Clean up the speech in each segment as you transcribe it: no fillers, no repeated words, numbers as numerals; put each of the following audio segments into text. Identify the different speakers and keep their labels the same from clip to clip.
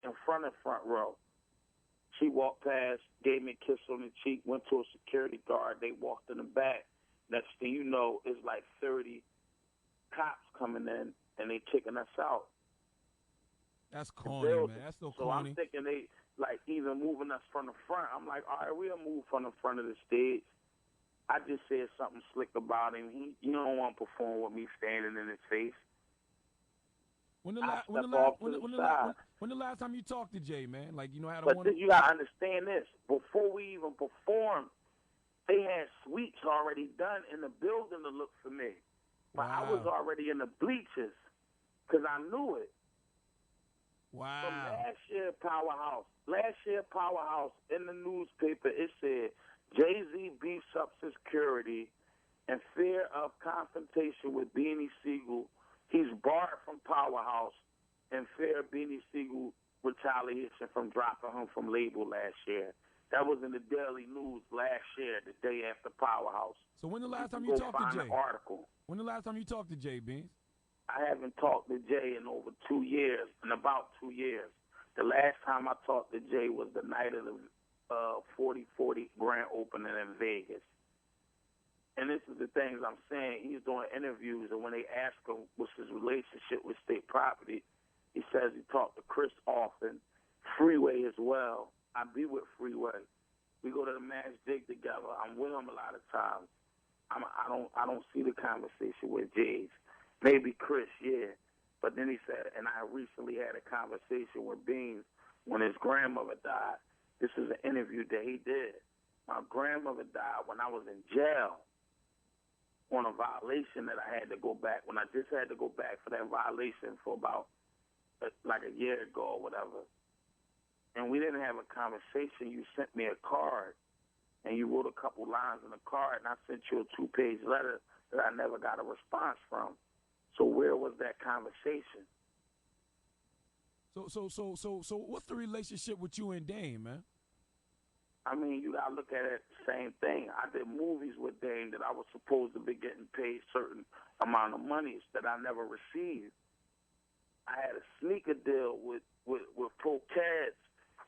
Speaker 1: in front of front row. She walked past, gave me a kiss on the cheek, went to a security guard. They walked in the back. Next thing you know, it's like 30 cops coming in, and they kicking us out.
Speaker 2: That's corny, man. That's so
Speaker 1: So
Speaker 2: corny.
Speaker 1: I'm thinking they, like, even moving us from the front. I'm like, all right, we'll move from the front of the stage. I just said something slick about him. You don't want to perform with me standing in his face.
Speaker 2: When the last time you talked to Jay, man? Like, you know, had a
Speaker 1: But you got to understand this. Before we even performed, they had suites already done in the building to look for me. But I was already in the bleachers because I knew it.
Speaker 2: Wow.
Speaker 1: From last year, Powerhouse, in the newspaper, it said, Jay-Z beefs up security in fear of confrontation with Beanie Sigel. He's barred from Powerhouse in fear of Beanie Sigel retaliation from dropping him from label last year. That was in the Daily News last year, the day after Powerhouse.
Speaker 2: So when the last time you talked to Jay?
Speaker 1: Article.
Speaker 2: When the last time you talked to Jay, Beans?
Speaker 1: I haven't talked to Jay in over 2 years, in about 2 years. The last time I talked to Jay was the night of the 40-40 grand opening in Vegas. And this is the things I'm saying. He's doing interviews, and when they ask him what's his relationship with state property, he says he talked to Chris often, Freeway as well. I be with Freeway. We go to the Match Dig together. I'm with him a lot of times. I don't see the conversation with Jay's. Maybe Chris, yeah. But then he said, and I recently had a conversation with Beans when his grandmother died. This is an interview that he did. My grandmother died when I was in jail on a violation that I had to go back, when I just had to go back for that violation for about like a year ago or whatever. And we didn't have a conversation. You sent me a card, and you wrote a couple lines in the card, and I sent you a 2-page letter that I never got a response from. So where was that conversation?
Speaker 2: So what's the relationship with you and Dame, man?
Speaker 1: I mean, you gotta look at it the same thing. I did movies with Dame that I was supposed to be getting paid certain amount of monies that I never received. I had a sneaker deal with Pro Cats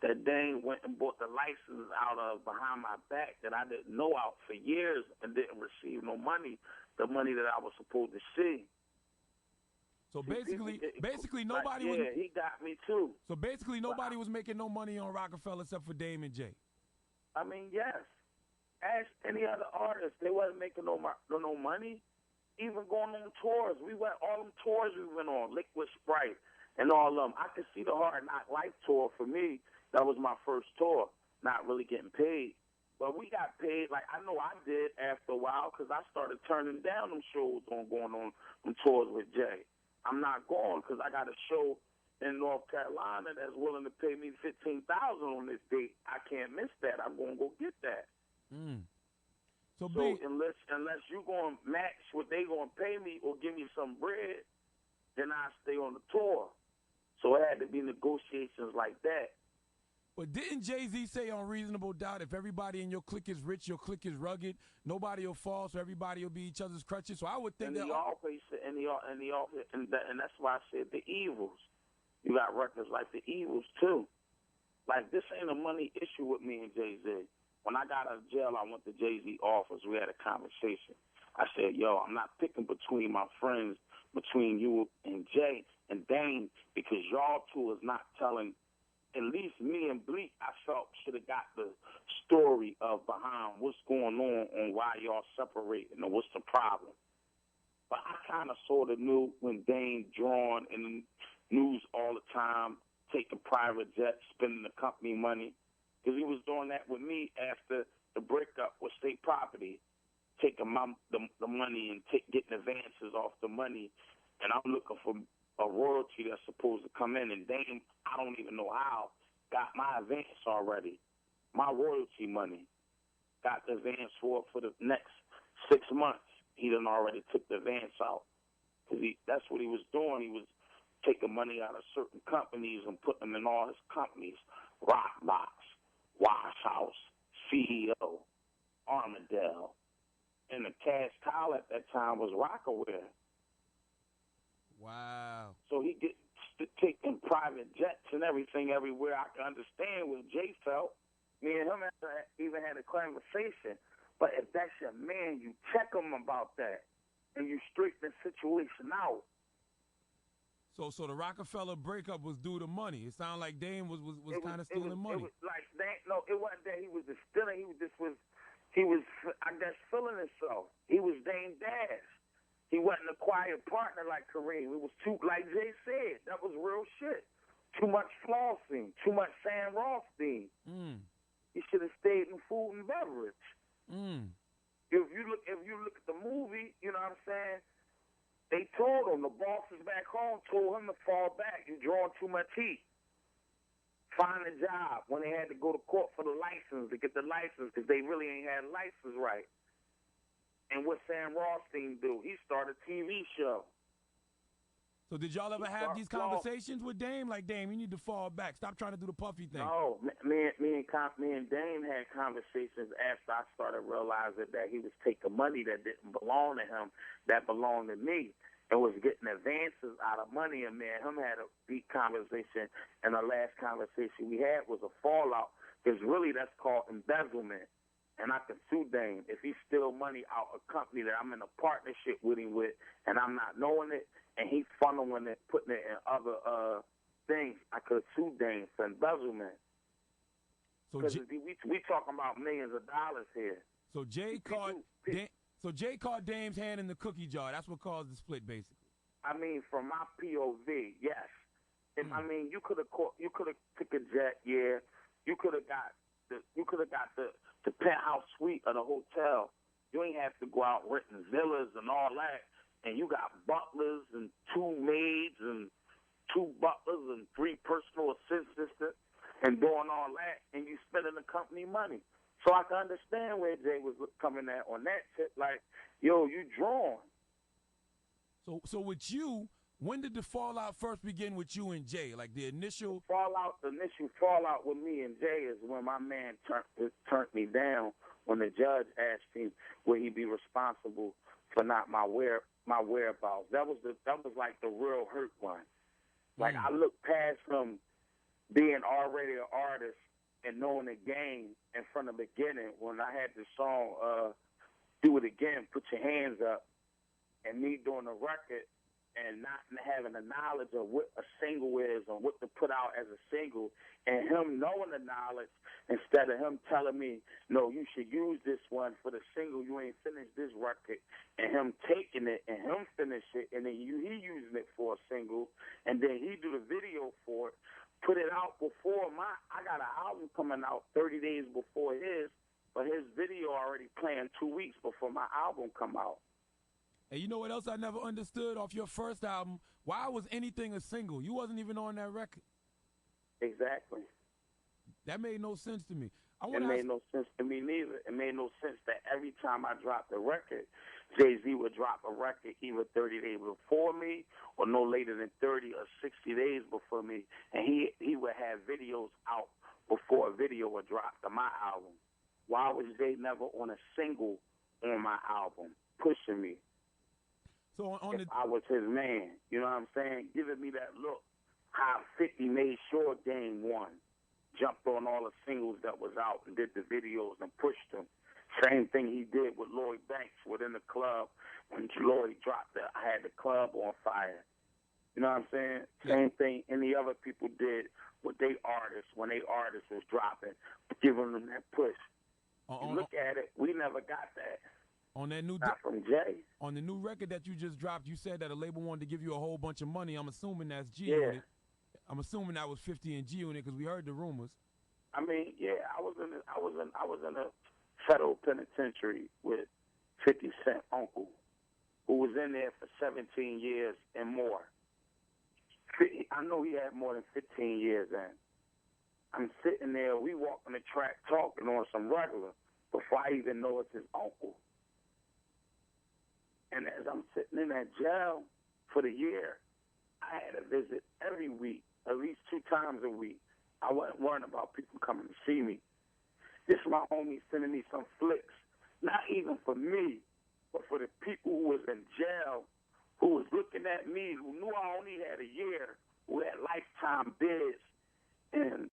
Speaker 1: that Dame went and bought the license out of behind my back that I didn't know out for years and didn't receive no money, the money that I was supposed to see.
Speaker 2: So basically nobody was.
Speaker 1: Yeah, he got me too.
Speaker 2: So basically nobody was making no money on Rockefeller except for Dame and Jay.
Speaker 1: I mean, yes. Ask any other artist, they wasn't making no money. Even going on tours, all them tours we went on, Liquid Sprite and all of them. I could see the Hard Knock Life tour for me. That was my first tour, not really getting paid. But we got paid, like I know I did after a while, because I started turning down them shows on going on them tours with Jay. I'm not going because I got a show in North Carolina that's willing to pay me $15,000 on this date. I can't miss that. I'm going to go get that. So unless you going to match what they going to pay me or give me some bread, then I stay on the tour. So it had to be negotiations like that.
Speaker 2: But didn't Jay-Z say on Reasonable Doubt, if everybody in your clique is rich, your clique is rugged, nobody will fall, so everybody will be each other's crutches? So I would think
Speaker 1: and that's why I said the Evils. You got records like the Evils too. Like, this ain't a money issue with me and Jay-Z. When I got out of jail, I went to Jay-Z office. We had a conversation. I said, yo, I'm not picking between my friends, between you and Jay and Dame, because y'all two is not telling. At least me and Bleak, I felt, should have got the story of behind what's going on why y'all separating or what's the problem. But I kind of sort of knew when Dame drawn in the news all the time, taking private jets, spending the company money, because he was doing that with me after the breakup with state property, taking the money and getting advances off the money, and I'm looking for a royalty that's supposed to come in, and Dame, I don't even know how, got my advance already, my royalty money, got the advance for the next 6 months. He done already took the advance out, because that's what he was doing. He was taking money out of certain companies and putting them in all his companies, Rockbox, Wash House, CEO, Armadale, and the cash cow at that time was Rockaware.
Speaker 2: Wow.
Speaker 1: So he taking private jets and everything everywhere. I can understand what Jay felt. Me and him even had a conversation. But if that's your man, you check him about that, and you straighten the situation out.
Speaker 2: So the Rockefeller breakup was due to money. It sounded like Dame was kind of stealing money.
Speaker 1: It was like no, it wasn't that he was just stealing. He was I guess feeling himself. He was Dame Dash. He wasn't a quiet partner like Kareem. It was too, like Jay said, that was real shit. Too much flossing, too much Sam Rothstein. He should have stayed in food and beverage. If you look at the movie, you know what I'm saying? They told him, the bosses back home told him to fall back. You're drawing too much heat. Find a job when they had to go to court for the license, to get the license, because they really ain't had a license right. And what Sam Rothstein do? He started a TV show.
Speaker 2: So did y'all ever have these conversations with Dame? Like, Dame, you need to fall back. Stop trying to do the puffy thing.
Speaker 1: No, me and Dame had conversations after I started realizing that he was taking money that didn't belong to him, that belonged to me, and was getting advances out of money. And me and him had a deep conversation, and the last conversation we had was a fallout, because really that's called embezzlement. And I can sue Dame if he steal money out of a company that I'm in a partnership with him with, and I'm not knowing it, and he's funneling it, putting it in other things. I could sue Dame for embezzlement. Because we talking about millions of dollars here.
Speaker 2: So Jay caught Dame's hand in the cookie jar. That's what caused the split, basically.
Speaker 1: I mean, from my POV, yes. I mean, you could have took a jet, yeah. You could have got the penthouse suite of the hotel. You ain't have to go out renting villas and all that. And you got butlers and 2 maids and 2 butlers and 3 personal assistants and doing all that, and you spending the company money. So I can understand where Jay was coming at on that tip. Like, yo, you drawn.
Speaker 2: So with you, when did the fallout first begin with you and Jay? Like the initial
Speaker 1: fallout with me and Jay is when my man turned me down when the judge asked him would he be responsible for not my whereabouts. That was like the real hurt one. Like I looked past from being already an artist and knowing the game, and from the beginning when I had the song Do It Again, Put Your Hands Up, and me doing the record and not having the knowledge of what a single is and what to put out as a single, and him knowing the knowledge instead of him telling me, no, you should use this one for the single, you ain't finished this record, and him taking it and him finish it, and then he using it for a single, and then he do the video for it, put it out before I got an album coming out 30 days before his, but his video already playing 2 weeks before my album come out.
Speaker 2: And you know what else I never understood off your first album? Why was anything a single? You wasn't even on that record.
Speaker 1: Exactly.
Speaker 2: That made no sense to me.
Speaker 1: It made no sense to me neither. It made no sense that every time I dropped a record, Jay-Z would drop a record either 30 days before me or no later than 30 or 60 days before me, and he would have videos out before a video would drop to my album. Why was Jay never on a single on my album pushing me?
Speaker 2: So
Speaker 1: I was his man, you know what I'm saying? Giving me that look. How 50 made sure Dame won. Jumped on all the singles that was out and did the videos and pushed them. Same thing he did with Lloyd Banks within the club. When Lloyd dropped it, I had the club on fire. You know what I'm saying? Same thing any other people did with their artists when they artists was dropping, giving them that push. You look at it, we never got that.
Speaker 2: On that new
Speaker 1: Not from Jay.
Speaker 2: On the new record that you just dropped, you said that a label wanted to give you a whole bunch of money. I'm assuming that's G on it. I'm assuming that was 50 and G on it because we heard the rumors.
Speaker 1: I mean, yeah, I was in a federal penitentiary with 50 Cent uncle, who was in there for 17 years and more. I know he had more than 15 years in. I'm sitting there, we walking the track talking on some regular before I even know it's his uncle. And as I'm sitting in that jail for the year, I had a visit every week, at least 2 times a week. I wasn't worrying about people coming to see me. This is my homie sending me some flicks, not even for me, but for the people who was in jail, who was looking at me, who knew I only had a year, we had lifetime bids, and